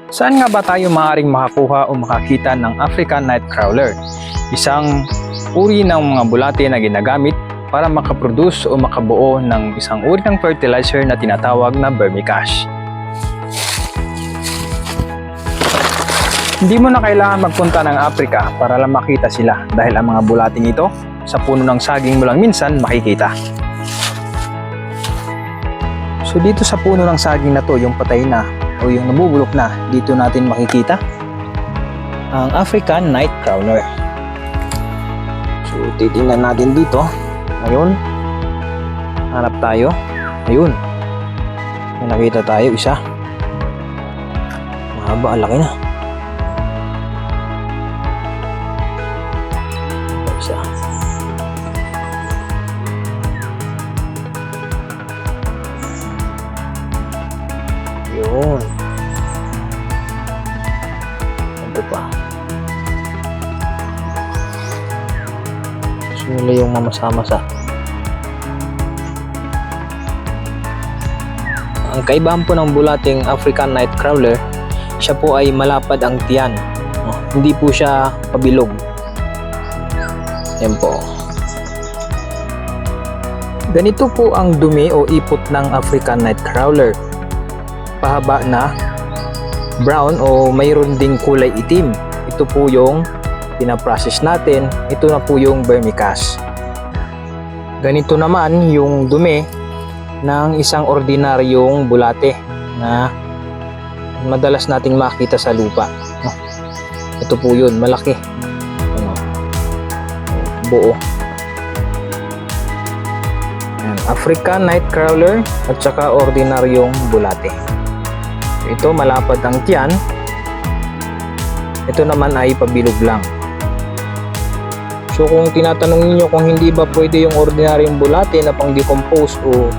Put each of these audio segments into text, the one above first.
Saan nga ba tayo maaaring makakuha o makakita ng African Nightcrawler? Isang uri ng mga bulate na ginagamit para makaproduce o makabuo ng isang uri ng fertilizer na tinatawag na vermicash. Hindi mo na kailangan magpunta ng Africa para lang makita sila dahil ang mga bulating ito sa puno ng saging mo lang minsan makikita. So dito sa puno ng saging na to, yung patay na o yung nabubulok na, dito natin makikita ang African Nightcrawler. So titingnan natin dito. Ayun, hanap tayo. Ayun, may nakita tayo isa. Mahaba, ang laki na. Isa. Yun. Ito pa. Gusto nila yung mamasa-masa. Ang kaibahan po ng bulating African Nightcrawler, siya po ay malapad ang tiyan. Hindi po siya pabilog. Yan po. Ganito po ang dumi o ipot ng African Nightcrawler. Pahaba na, brown o mayroon ding kulay itim. Ito po yung pinaprocess natin. Ito na po yung vermicash. Ganito naman yung dumi ng isang ordinaryong bulate na madalas nating makita sa lupa. Ito po yun, malaki. Buo. African Nightcrawler at saka ordinaryong bulate. Ito malapad ang tiyan. Ito naman ay pabilog lang. So kung tinatanong niyo kung hindi ba pwede yung ordinaryong bulate na pang-decompose o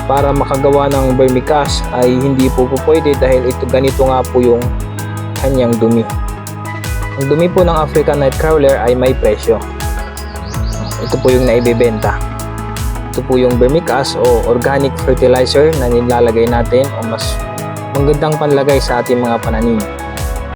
para makagawa ng vermicash, ay hindi po pwede dahil ito ganito nga po yung kanyang dumi. Ang dumi po ng African Nightcrawler ay may presyo. Ito po yung naibebenta. Ito po yung vermicash o organic fertilizer na nilalagay natin o mas magandang panlagay sa ating mga pananim.